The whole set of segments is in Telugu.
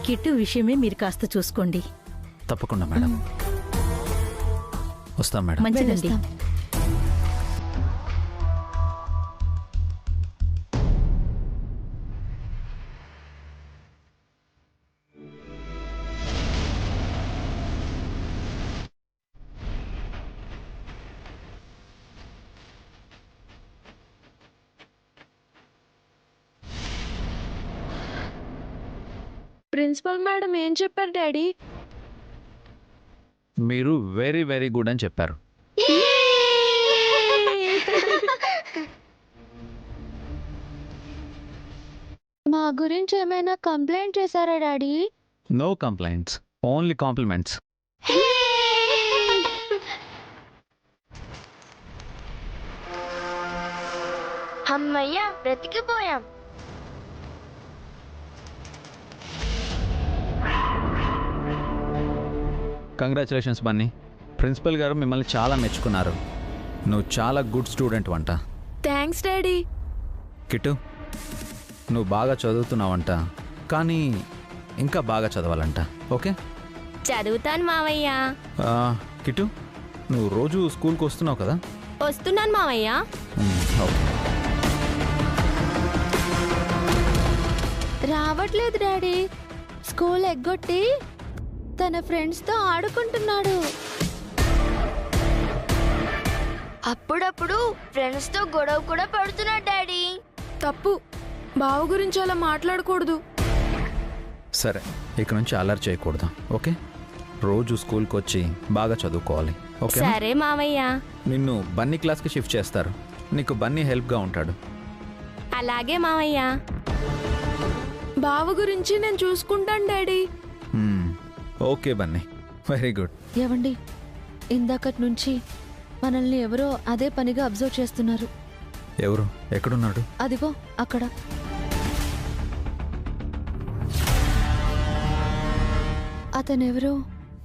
కిట్టు విషయమే మీరు కాస్త చూసుకోండి. తప్పకుండా మేడం. వస్తాం మేడం. మంచిదండి. ప్రిన్సిపల్ మేడం ఏం చెప్పారు డాడీ? మీరు వెరీ వెరీ గుడ్ అని చెప్పారు. మా గురించి ఏమైనా కంప్లైంట్ చేశారా daddy? No complaints, only compliments. అమ్మయ్య, బ్రతికిపోయాం. కంగ్రాచులేషన్స్ బన్నీ. ప్రిన్సిపల్ గారు మిమ్మల్ని చాలా మెచ్చుకున్నారు. నువ్వు చాలా గుడ్ స్టూడెంట్ వంట. Thanks daddy. కిట్టు, నువ్వు బాగా చదువుతున్నావంట, కానీ ఇంకా బాగా చదవాలంట. ఓకే? చదువుతాను మావయ్య. కిట్టు, నువ్వు రోజు స్కూల్కి వస్తున్నావు కదా? వస్తున్నాను మావయ్య. ఓకే. రావట్లేదు డాడీ. స్కూల్ ఎగ్గొట్టి తన ఫ్రెండ్స్తో ఆడుకుంటున్నాడు. అప్పుడప్పుడు ఫ్రెండ్స్ తో గొడవ కూడా పడుతున్నాడు డాడీ. తప్పు. బావ గురించి అలా మాట్లాడకూడదు. సరే, ఇక నుంచి అల్లరి చేయకూడదు. ఓకే? రోజు స్కూల్కి వచ్చి బాగా చదువుకోవాలి. ఓకే? సరే మావయ్య. నిన్ను బన్నీ క్లాస్కి షిఫ్ట్ చేస్తారు. నీకు బన్నీ హెల్ప్గా ఉంటాడు. అలాగే మావయ్య. బావ గురించి నేను చూసుకుంటాను daddy. Okay Bunny, very good. ఏవండి, ఇందాకటి నుంచి మనల్ని ఎవరో అదే పనిగా అబ్జర్వ్ చేస్తున్నారు. ఎవరు? ఎక్కడున్నాడు? అదిగో అక్కడ. అతనెవరో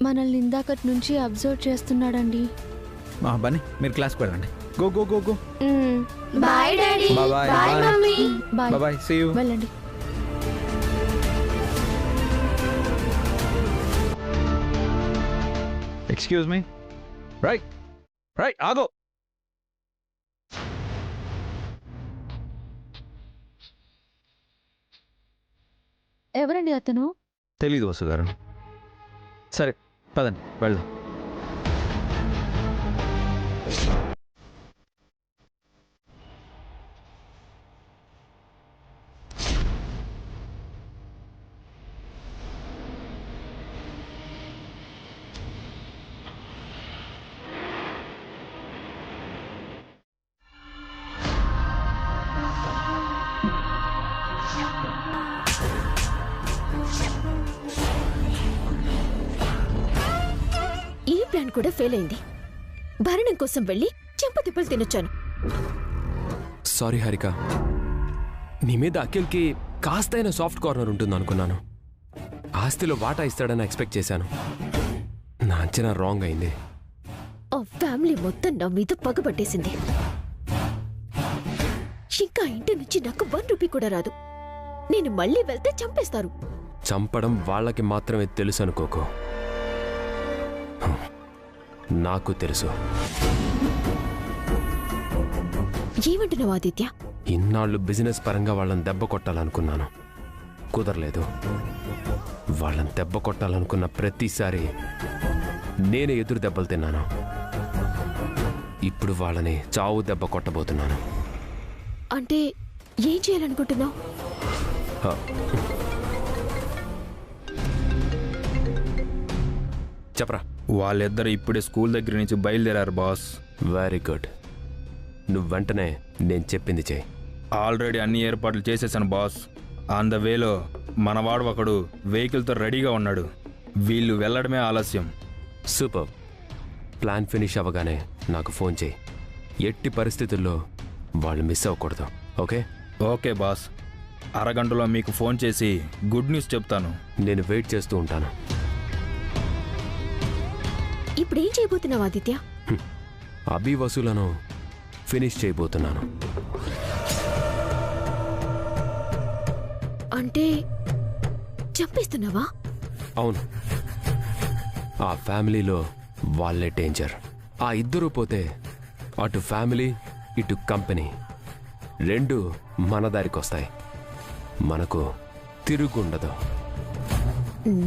మనల్ని ఇందాకటి నుంచి అబ్జర్వ్ చేస్తున్నాడండి. బన్నీ, మీరు క్లాస్కి వెళ్ళండి. Go go go go. Bye daddy. Bye bye mummy. Bye bye. See you. వెళ్ళండి. Excuse me. రైట్ రైట్, ఆగో. ఎవరండి అతను? తెలీదు వసు గారు. సరే పదండి వెళ్దాం. ప్లాన్ కూడా ఫెయిల్ అయింది. భరణం కోసం వెళ్ళి చెంపతిప్పలు తినొచ్చాను. సారీ హారిక, నీ మీద అఖిల్కి కాస్తైనా సాఫ్ట్ కార్నర్ ఉంటుంది అనుకున్నాను. ఆస్తిలో వాటా ఇస్తాడని ఎక్స్పెక్ట్ చేశాను. నా అంచనా రాంగ్ అయింది. ఆ ఫ్యామిలీ మొత్తం నా మీద పగబట్టేసింది. ఇంకా ఇంటి నుంచి నాకు 1 రూపీ కూడా రాదు. నేను మళ్ళీ వెళ్తే చంపేస్తారు. చంపడం వాళ్ళకి మాత్రమే తెలుసు అనుకోకు, నాకు తెలుసు. ఏమంటున్నావు ఆదిత్య? ఇన్నాళ్ళు బిజినెస్ పరంగా వాళ్ళని దెబ్బ కొట్టాలనుకున్నాను, కుదరలేదు. వాళ్ళని దెబ్బ కొట్టాలనుకున్న ప్రతిసారి నేనే ఎదురు దెబ్బలు తిన్నాను. ఇప్పుడు వాళ్ళని చావు దెబ్బ కొట్టబోతున్నాను. అంటే ఏం చేయాలనుకుంటున్నావు? చెప్పరా. వాళ్ళిద్దరు ఇప్పుడే స్కూల్ దగ్గర నుంచి బయలుదేరారు బాస్. Very good. నువ్వు వెంటనే నేను చెప్పింది చేయి. ఆల్రెడీ అన్ని ఏర్పాట్లు చేసేసాను బాస్. ఆన్ ద వేలో మనవాడు ఒకడు వెహికల్తో రెడీగా ఉన్నాడు. వీళ్ళు వెళ్ళడమే ఆలస్యం. సూపర్. ప్లాన్ ఫినిష్ అవ్వగానే నాకు ఫోన్ చేయి. ఎట్టి పరిస్థితుల్లో వాళ్ళు మిస్ అవ్వకూడదు. ఓకే? Okay boss. అరగంటలో మీకు ఫోన్ చేసి గుడ్ న్యూస్ చెప్తాను. నేను వెయిట్ చేస్తూ ఉంటాను. ఇప్పుడు ఏం చేయబోతున్నావు ఆదిత్య? అభి వసూలను ఫినిష్ చేయబోతున్నాను. అంటే చంపేస్తున్నావా? అవును, ఆ ఫ్యామిలీలో వాళ్ళే డేంజర్. ఆ ఇద్దరూ పోతే అటు ఫ్యామిలీ ఇటు కంపెనీ రెండు మన దారికొస్తాయి. మనకు తిరుగుండదు.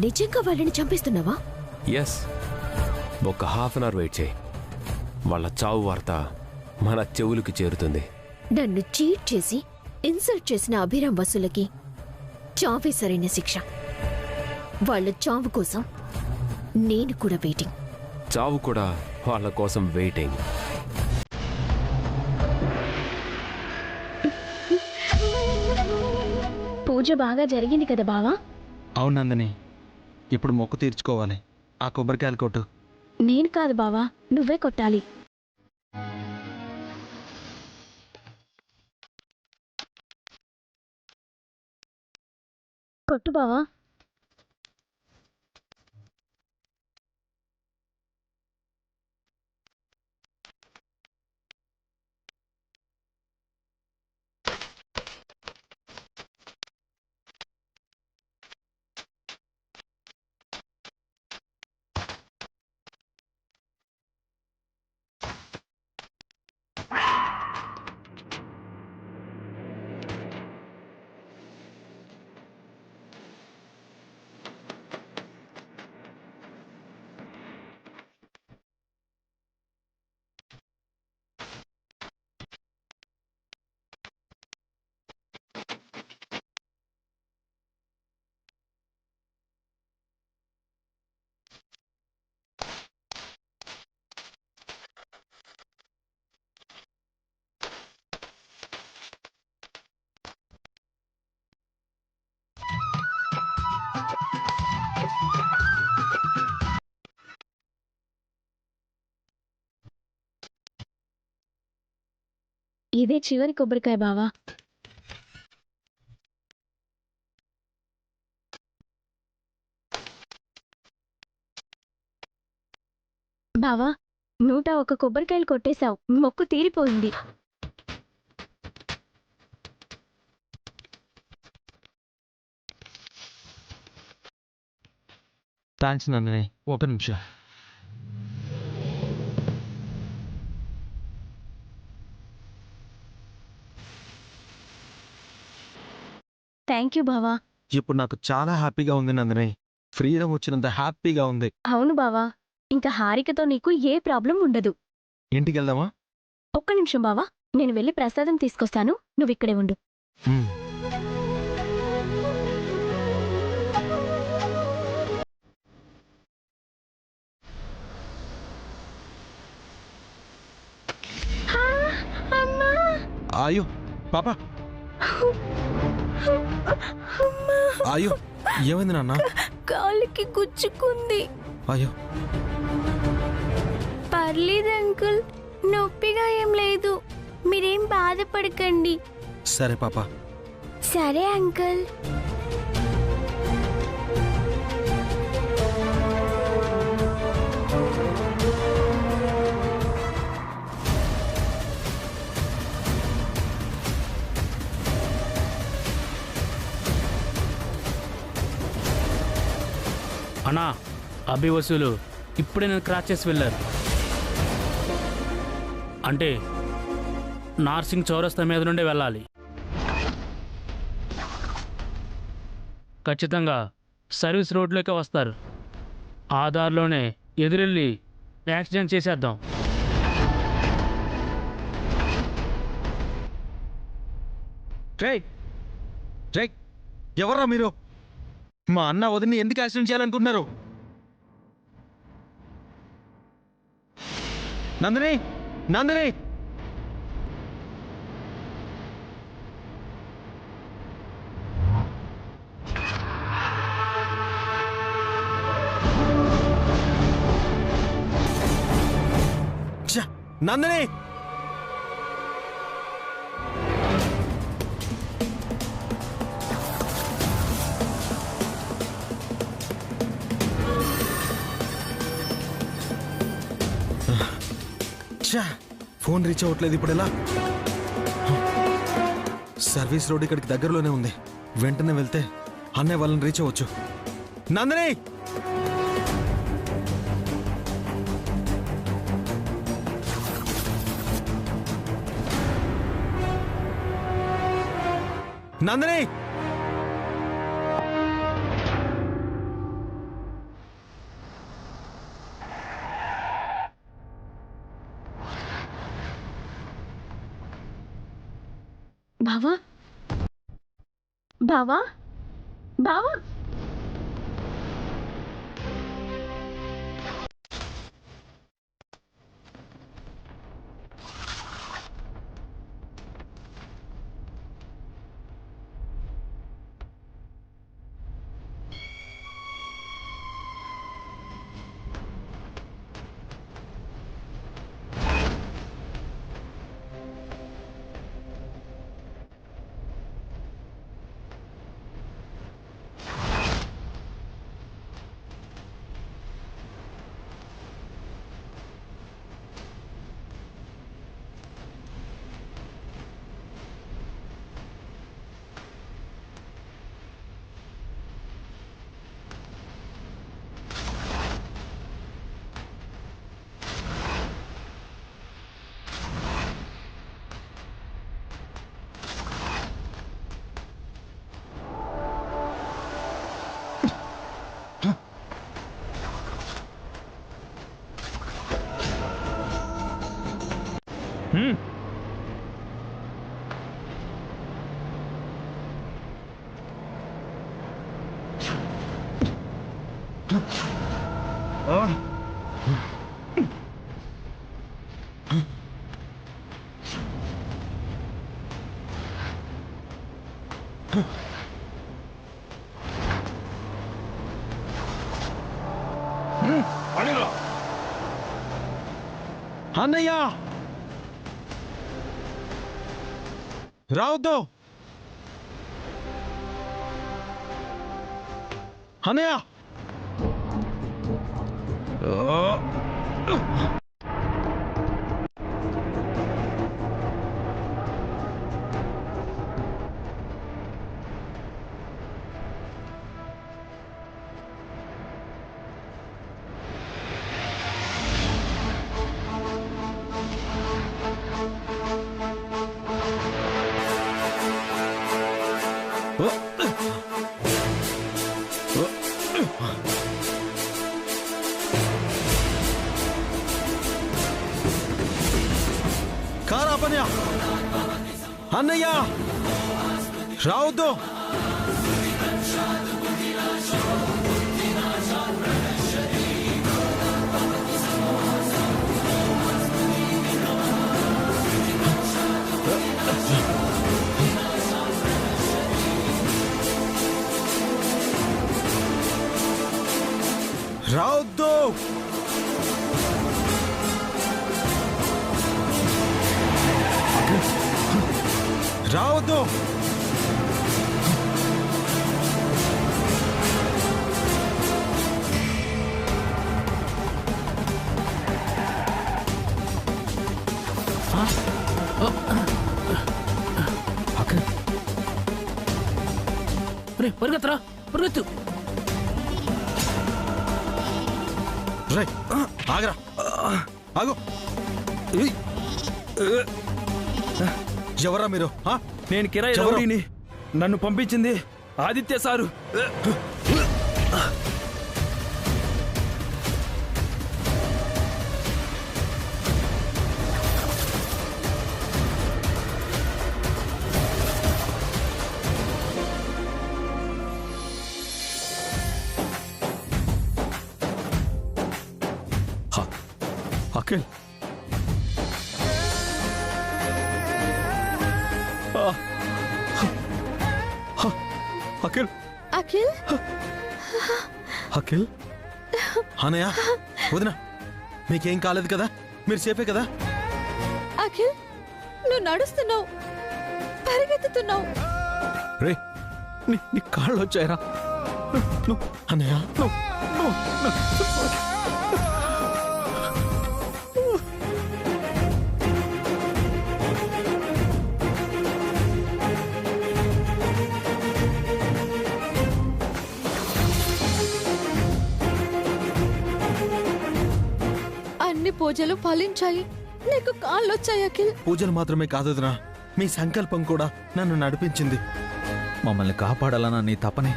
నిజంగా వాళ్ళని చంపేస్తున్నావా? ఎస్, ఒక హాఫ్ అన్ అవర్ వెయిట్ చేయి. వాళ్ళ చావు వార్త మన చెవులకు చేరుతుంది. నన్ను చీట్ చేసి ఇన్సల్ట్ చేసిన అభిరామ్ వసులకి చావే సరైన శిక్ష. వాళ్ళ చావు కోసం నేను కూడా వెయిటింగ్. చావు కూడా వాళ్ళ కోసం వెయిటింగ్. పూజ బాగా జరిగింది కదా బావా? అవును నందిని, ఇప్పుడు మొక్కు తీర్చుకోవాలి. ఆ కొబ్బరికాయలు కొట్టు. నేను కాదు బావా, నువ్వే కొట్టాలి. కొట్టు బావా. ఇదే చివరి కొబ్బరికాయ బావా. బావా, 101 కొబ్బరికాయలు కొట్టేశావు. మొక్కు తీరిపోయింది. థ్యాంక్స్ నందిని, ఒక నిమిషం. థ్యాంక్ యూ బావా. ఇప్పుడు నాకు చాలా హ్యాపీగా ఉంది నందిని. ఫ్రీడమ్ వచ్చినంత హ్యాపీగా ఉంది. అవును బావా, ఇంకా హారికతో నీకు ఏ ప్రాబ్లం ఉండదు. ఇంటికి వెళ్దామా? ఒక్క నిమిషం బావా, నేను వెళ్ళి ప్రసాదం తీసుకొస్తాను, నువ్వు ఇక్కడే ఉండు. మ్మ్. ఆయు పాపా, ఆయు ఏమైంది నాన్న? కాలికి గుచ్చుకుంది. అయ్యో, పర్లేదు అంకుల్, నొప్పిగా ఏం లేదు. మీరేం బాధపడకండి. సరే పాపా. సరే అంకుల్. అన్నా, అభి వసూలు ఇప్పుడే నేను క్రాస్ చేసి వెళ్ళారు. అంటే నార్సింగ్ చౌరస్తా మీద నుండి వెళ్ళాలి. ఖచ్చితంగా సర్వీస్ రోడ్లోకి వస్తారు. ఆ దారిలోనే ఎదురెళ్ళి యాక్సిడెంట్ చేసేద్దాం. ఎవర్రా మీరు? మా అన్న వదిని ఎందుకు యాక్సిడెంట్ చేయాలనుకుంటున్నారు? నందిని, నందిని! నందిని! ఫోన్ రీచ్ అవ్వట్లేదు. ఇప్పుడు ఎలా? సర్వీస్ రోడ్ ఇక్కడికి దగ్గరలోనే ఉంది. వెంటనే వెళ్తే అన్నయ్య వాళ్ళని రీచ్ అవ్వచ్చు. నందిని, నందిని, బావా బావా బావా అన్నయ్య రావద్దు. అన్నయ్య కారాపన్య అన్నయ్య రావద్దు. రావద్దు. రావద్దు. పరిగెత్తరా, పరిగెత్తు. రే ఆగరా, ఆగు. ఎవరా మీరు? నేను కిరాయి రౌడీని. నన్ను పంపించింది ఆదిత్య సారు. అఖిల్, అఖిల్, అఖిల్, అఖిల్, అన్నయ్య, వదిన, మీకేం కాలేదు కదా? మీరు సేఫే కదా? అఖిల్, నువ్వు నడుస్తున్నావు, పరిగెత్తుతున్నావు. రే నీ కాళ్ళు వచ్చాయరా? అన్నయ్య, పూజలు ఫలించాయి. నీకు కాళ్ళొచ్చాయి అఖిల్. పూజలు మాత్రమే కాదు వదినా, మీ సంకల్పం కూడా నన్ను నడిపించింది. మమ్మల్ని కాపాడాలన్న నీ తపనే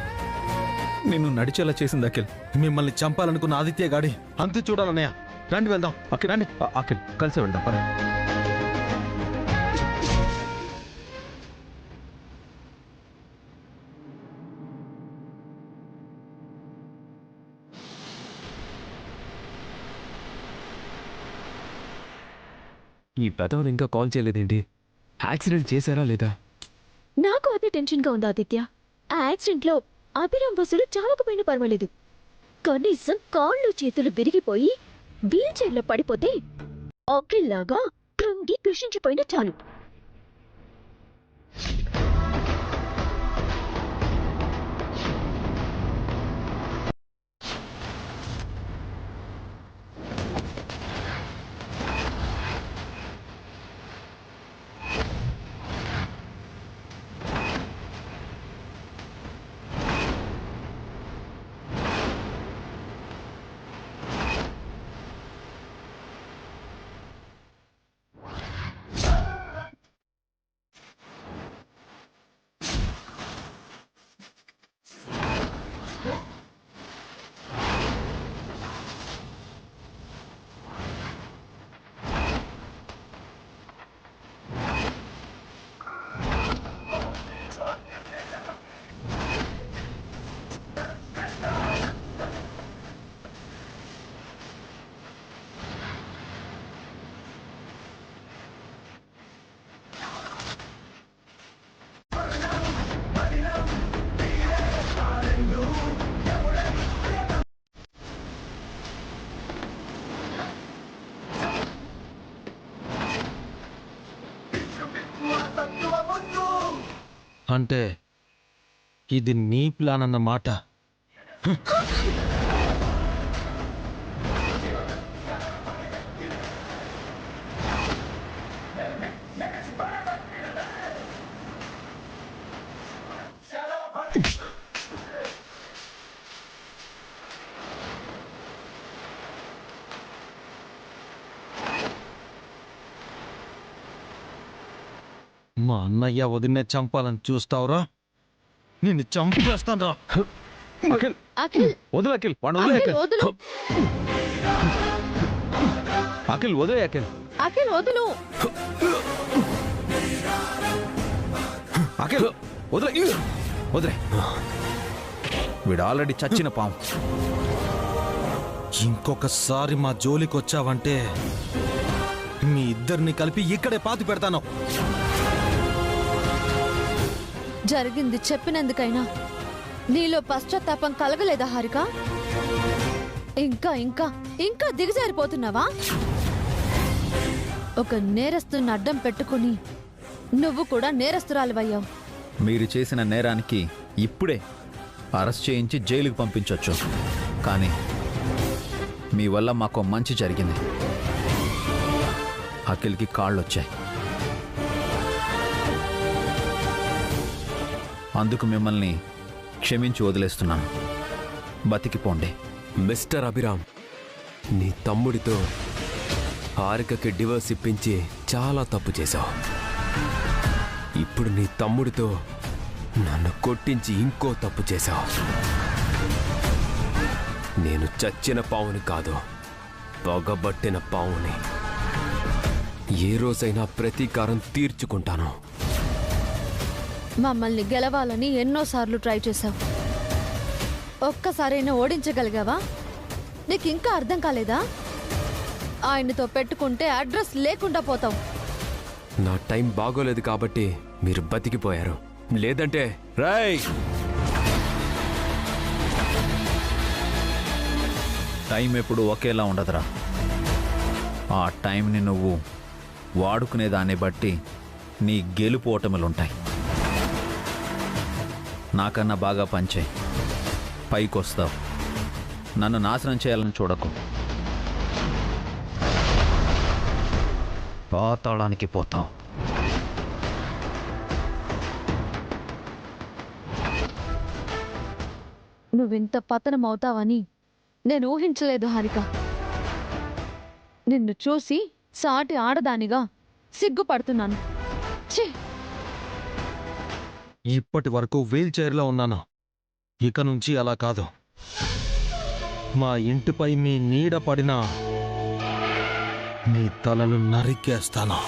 నిన్ను నడిచేలా చేసింది అఖిల్. మిమ్మల్ని చంపాలనుకున్న ఆదిత్య గాడి అంతు చూడాలన్నయ్య. రండి వెళ్దాం. అఖిల్ రండి. అఖిల్ కలిసి వెళ్దాం. పద. ఈ పెదవులు ఇంకా కాల్ చేయలేదేంటి? యాక్సిడెంట్ చేశారా లేదా? నాకు అదే టెన్షన్గా ఉంది ఆదిత్య. ఆ యాక్సిడెంట్లో అభిరామ్ బస్సులు చావకపోయినా పర్వాలేదు, కనీసం కాళ్ళు చేతులు విరిగిపోయి వీల్ చైర్లో పడిపోతే అఖిల్లాగా కృంగి కృషించిపోయినా చాలు. అంటే ఇది నీ ప్లాన్ అన్నమాట. మా అన్నయ్య వదినే చంపాలని చూస్తావురా? నిన్ను చంపేస్తాను రా. అఖిల్ అఖిల్ వదిలే అఖిల్. వాడు వదిలే అఖిల్ అఖిల్. వదులు. అఖిల్ వదిలే అఖిల్. అఖిల్ వదులు. అఖిల్ వదిలే వదిలే. వీడు ఆల్రెడీ చచ్చిన పాము. ఇంకొకసారి మా జోలికి వచ్చావంటే మీ ఇద్దరిని కలిపి ఇక్కడే పాతి పెడతాను. జరిగింది చెప్పినందుకైనా నీలో పశ్చాత్తాపం కలగలేదా హారిక? ఇంకా ఇంకా ఇంకా దిగజారిపోతున్నావా? ఒక నేరస్తుని అడ్డం పెట్టుకుని నువ్వు కూడా నేరస్తురాలివయ్యావు. మీరు చేసిన నేరానికి ఇప్పుడే అరెస్ట్ చేయించి జైలుకి పంపించవచ్చు. కానీ మీ వల్ల మాకు మంచి జరిగింది. అఖిల్కి కాళ్ళు వచ్చాయి. అందుకు మిమ్మల్ని క్షమించి వదిలేస్తున్నాను. బతికిపోండి. మిస్టర్ అభిరామ్, నీ తమ్ముడితో హారికకి డివోర్స్ ఇప్పించి చాలా తప్పు చేశావు. ఇప్పుడు నీ తమ్ముడితో నన్ను కొట్టించి ఇంకో తప్పు చేశావు. నేను చచ్చిన పావుని కాదు, పగబట్టిన పావుని. ఏ రోజైనా ప్రతీకారం తీర్చుకుంటాను. మమ్మల్ని గెలవాలని ఎన్నోసార్లు ట్రై చేశావు. ఒక్కసారైనా ఓడించగలిగావా? నీకు ఇంకా అర్థం కాలేదా? ఆయనతో పెట్టుకుంటే అడ్రస్ లేకుండా పోతావు. నా టైం బాగోలేదు కాబట్టి మీరు బతికిపోయారు. లేదంటే రేయ్, టైం ఎప్పుడు ఒకేలా ఉండదురా. ఆ టైంని నువ్వు వాడుకునేదాన్ని బట్టి నీ గెలుపు ఓటములుంటాయి. నాకన్నా బాగా పంచే పైకొస్తావు. నన్ను నాశనం చేయాలని చూడకు. పాతాళానికి పోతావు. నువ్వింత పతనం అవుతావని నేను ఊహించలేదు హారిక. నిన్ను చూసి సాటి ఆడదానిగా సిగ్గుపడుతున్నాను. ఛీ! ఇప్పటి వరకు వీల్ చైర్లో ఉన్నాను, ఇక నుంచి అలా కాదు. మా ఇంటిపై మీ నీడ పడినా మీ తలలు నరికేస్తాను.